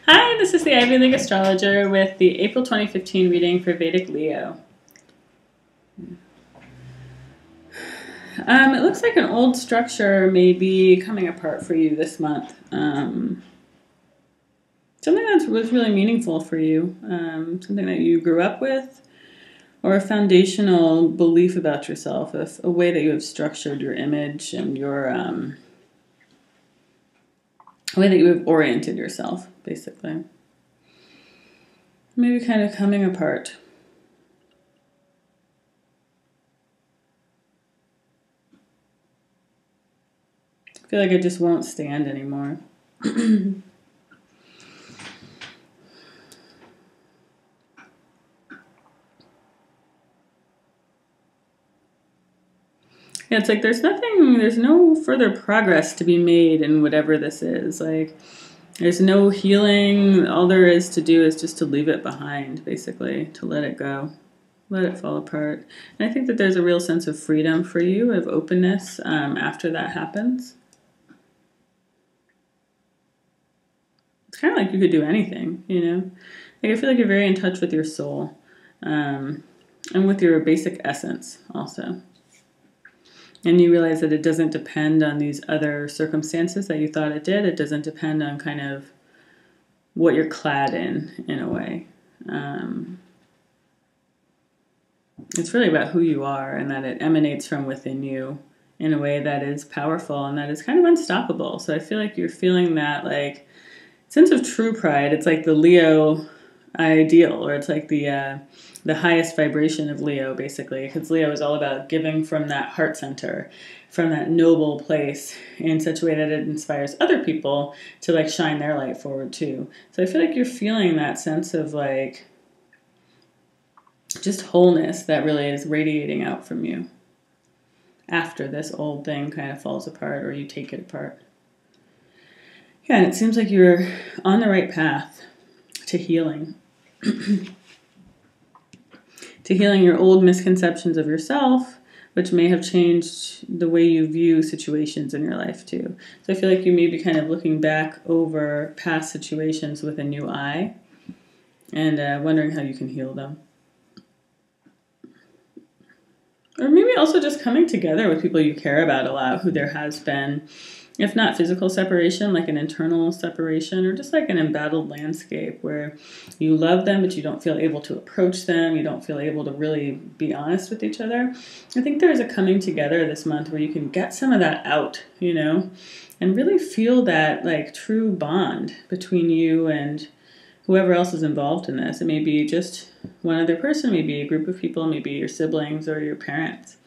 Hi, this is the Vedic Astrologer with the April 2015 reading for Vedic Leo. It looks like an old structure may be coming apart for you this month. Something that was really meaningful for you, something that you grew up with, or a foundational belief about yourself, a way that you have structured your image and your way that you have oriented yourself, basically. Maybe kind of coming apart. I feel like it just won't stand anymore. Yeah, it's like there's no further progress to be made in whatever this is. Like, there's no healing. All there is to do is just to leave it behind, basically, to let it go, let it fall apart. And I think that there's a real sense of freedom for you, of openness after that happens. It's kind of like you could do anything, you know? Like, I feel like you're very in touch with your soul and with your basic essence also. And you realize that it doesn't depend on these other circumstances that you thought it did. It doesn't depend on kind of what you're clad in a way. It's really about who you are, and that it emanates from within you in a way that is powerful and that is kind of unstoppable. So I feel like you're feeling that like sense of true pride. It's like the Leo ideal, or it's like the highest vibration of Leo, basically, because Leo is all about giving from that heart center, from that noble place, in such a way that it inspires other people to like shine their light forward too. So I feel like you're feeling that sense of like just wholeness that really is radiating out from you after this old thing kind of falls apart or you take it apart. Yeah, and it seems like you're on the right path to healing. To healing your old misconceptions of yourself, which may have changed the way you view situations in your life too. So I feel like you may be kind of looking back over past situations with a new eye and wondering how you can heal them. Or maybe also just coming together with people you care about a lot, who there has been, if not physical separation, like an internal separation, or just like an embattled landscape where you love them, but you don't feel able to approach them. You don't feel able to really be honest with each other. I think there's a coming together this month where you can get some of that out, you know, and really feel that like true bond between you and whoever else is involved in this. It may be just one other person, maybe a group of people, maybe your siblings or your parents.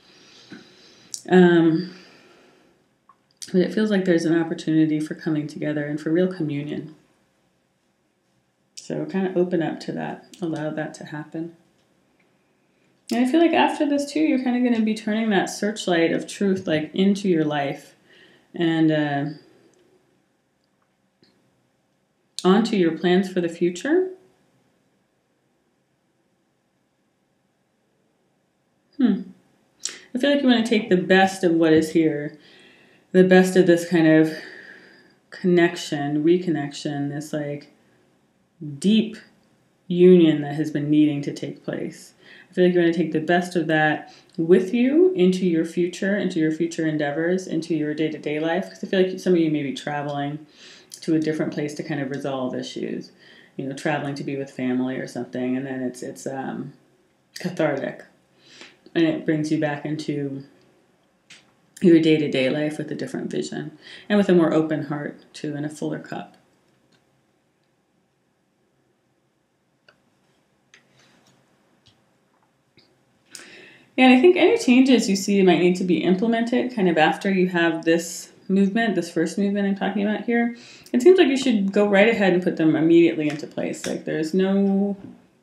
But it feels like there's an opportunity for coming together and for real communion. So kind of open up to that, allow that to happen. And I feel like after this too, you're kind of going to be turning that searchlight of truth like into your life and onto your plans for the future. I feel like you want to take the best of what is here, the best of this kind of connection, reconnection, this like deep union that has been needing to take place. I feel like you want to take the best of that with you into your future endeavors, into your day-to-day life. Because I feel like some of you may be traveling to a different place to kind of resolve issues. You know, traveling to be with family or something, and then it's cathartic. And it brings you back into your day-to-day life with a different vision and with a more open heart too, and a fuller cup. Yeah, and I think any changes you see might need to be implemented kind of after you have this movement, this first movement I'm talking about here. It seems like you should go right ahead and put them immediately into place. Like there's no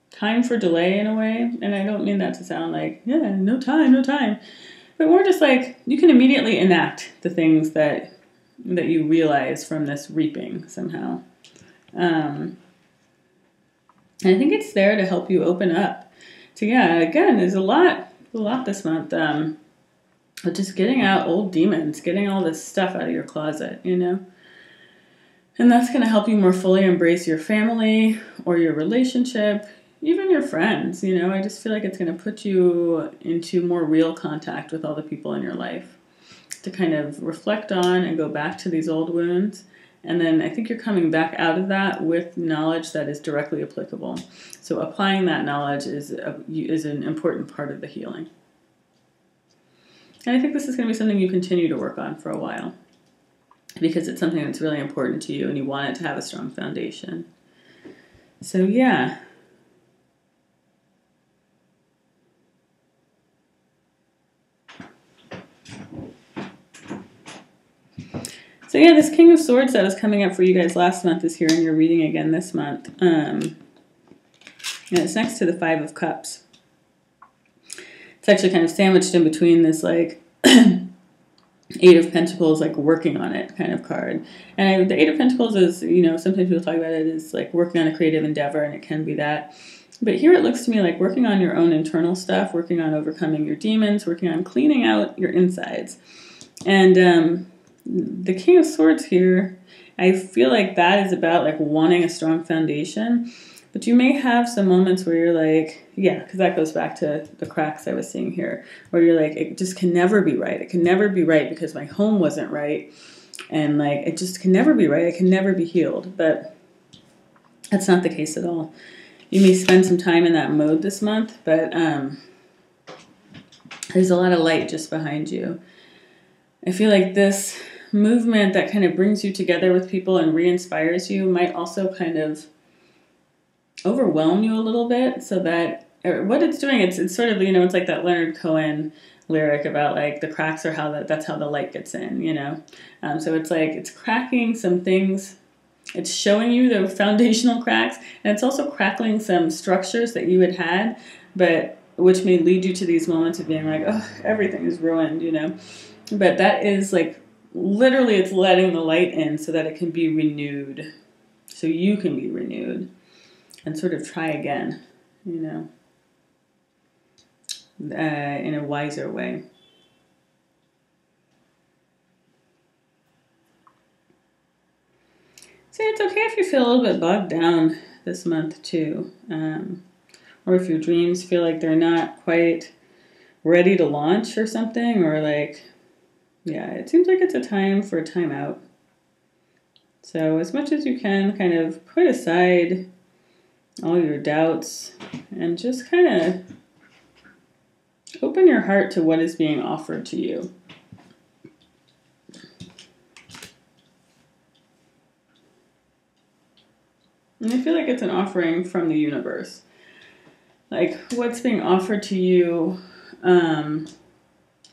time for delay in a way, and I don't mean that to sound like, yeah, no time, but more just like you can immediately enact the things that you realize from this reaping somehow. And I think it's there to help you open up to, yeah, again, there's a lot this month, but just getting out old demons, getting all this stuff out of your closet, you know. And that's going to help you more fully embrace your family or your relationship, even your friends. You know, I just feel like it's going to put you into more real contact with all the people in your life to kind of reflect on and go back to these old wounds. And then I think you're coming back out of that with knowledge that is directly applicable. So applying that knowledge is an important part of the healing. And I think this is going to be something you continue to work on for a while, because it's something that's really important to you and you want it to have a strong foundation. So yeah. So yeah, this King of Swords that was coming up for you guys last month is here in your reading again this month. And it's next to the Five of Cups. It's actually kind of sandwiched in between this like Eight of Pentacles, like working on it kind of card. And the Eight of Pentacles is, you know, sometimes people talk about it as like working on a creative endeavor, and it can be that. But here it looks to me like working on your own internal stuff, working on overcoming your demons, working on cleaning out your insides. And the King of Swords here, I feel like that is about like wanting a strong foundation. But you may have some moments where you're like, yeah, because that goes back to the cracks I was seeing here, where you're like, it just can never be right. It can never be right because my home wasn't right. And like, it just can never be right. It can never be healed. But that's not the case at all. You may spend some time in that mode this month, but there's a lot of light just behind you. I feel like this movement that kind of brings you together with people and re-inspires you might also kind of overwhelm you a little bit, so that what it's doing, it's sort of, you know, it's like that Leonard Cohen lyric about like the cracks are that's how the light gets in, you know. So it's like it's cracking some things, it's showing you the foundational cracks, and it's also crackling some structures that you had, but which may lead you to these moments of being like, oh, everything is ruined, you know. But that is like literally it's letting the light in so that it can be renewed, so you can be renewed and sort of try again, you know, in a wiser way. So it's okay if you feel a little bit bogged down this month too, or if your dreams feel like they're not quite ready to launch or something, or like, yeah, it seems like it's a time for a timeout. So as much as you can, kind of put aside all your doubts and just kind of open your heart to what is being offered to you. And I feel like it's an offering from the universe. Like what's being offered to you kind of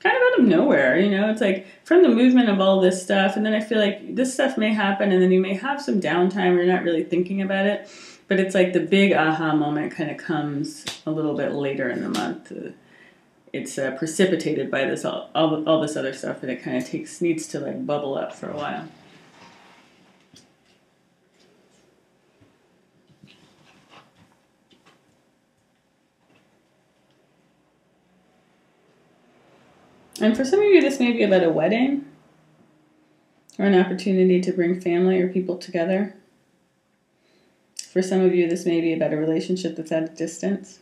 out of nowhere, you know, it's like from the movement of all this stuff. And then I feel like this stuff may happen and then you may have some downtime where you're not really thinking about it. But it's like the big aha moment kind of comes a little bit later in the month. It's precipitated by this all this other stuff, and it kind of needs to like bubble up for a while. And for some of you, this may be about a wedding or an opportunity to bring family or people together. For some of you, this may be about a relationship that's at a distance.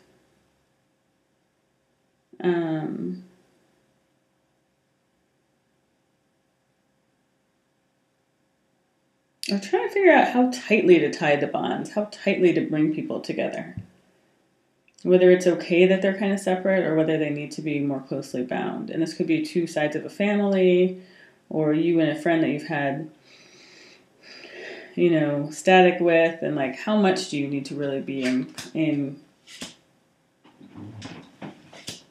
Or trying to figure out how tightly to tie the bonds, how tightly to bring people together. Whether it's okay that they're kind of separate or whether they need to be more closely bound. And this could be two sides of a family, or you and a friend that you've had, you know, static with, and like how much do you need to really be in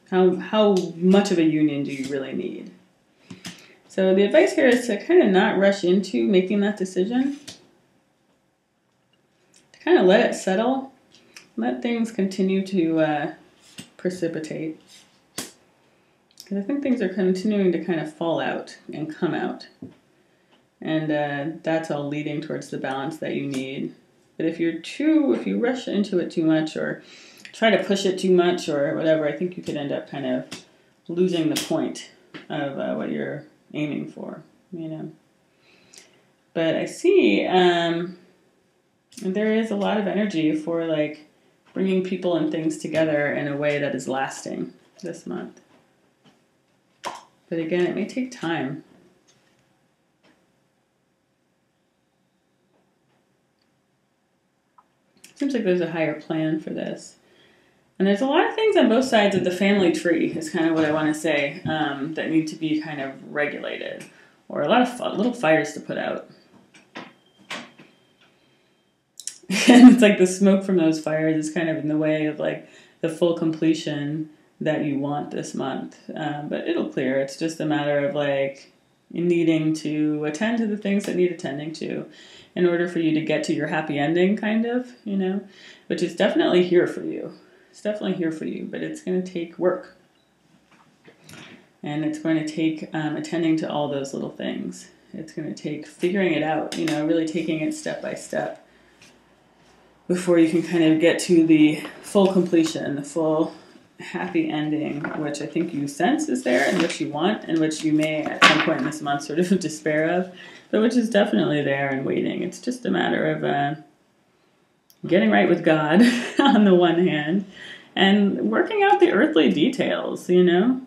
how much of a union do you really need? So the advice here is to kind of not rush into making that decision. To kind of let it settle. Let things continue to precipitate. Because I think things are continuing to kind of fall out and come out. And that's all leading towards the balance that you need. But if you rush into it too much or try to push it too much or whatever, I think you could end up kind of losing the point of what you're aiming for, you know. But I see there is a lot of energy for like bringing people and things together in a way that is lasting this month. But again, it may take time. Seems like there's a higher plan for this. And there's a lot of things on both sides of the family tree, is kind of what I want to say, that need to be kind of regulated. Or a lot of little fires to put out. And it's like the smoke from those fires is kind of in the way of like the full completion that you want this month. But it'll clear. It's just a matter of like needing to attend to the things that need attending to in order for you to get to your happy ending, kind of, you know, which is definitely here for you. It's definitely here for you, but it's going to take work. And it's going to take attending to all those little things. It's going to take figuring it out, you know, really taking it step by step before you can kind of get to the full completion, the full happy ending, which I think you sense is there and which you want and which you may at some point in this month sort of despair of, but which is definitely there and waiting. It's just a matter of getting right with God on the one hand and working out the earthly details, you know?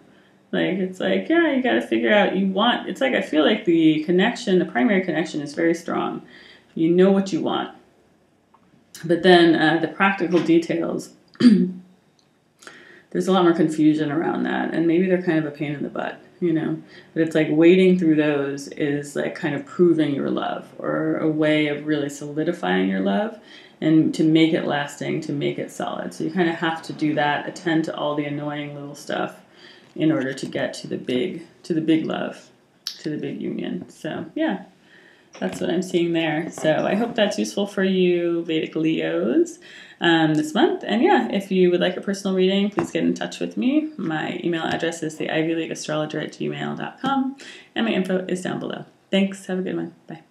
Like, it's like, yeah, you got to figure out it's like, I feel like the primary connection is very strong. You know what you want. But then the practical details, there's a lot more confusion around that. And maybe they're kind of a pain in the butt, you know. But it's like wading through those is like kind of proving your love, or a way of really solidifying your love and to make it lasting, to make it solid. So you kind of have to do that, attend to all the annoying little stuff in order to get to the big love, to the big union. So yeah. That's what I'm seeing there. So I hope that's useful for you, Vedic Leos, this month. And yeah, if you would like a personal reading, please get in touch with me. My email address is theivyleagueastrologer@gmail.com, and my info is down below. Thanks. Have a good one. Bye.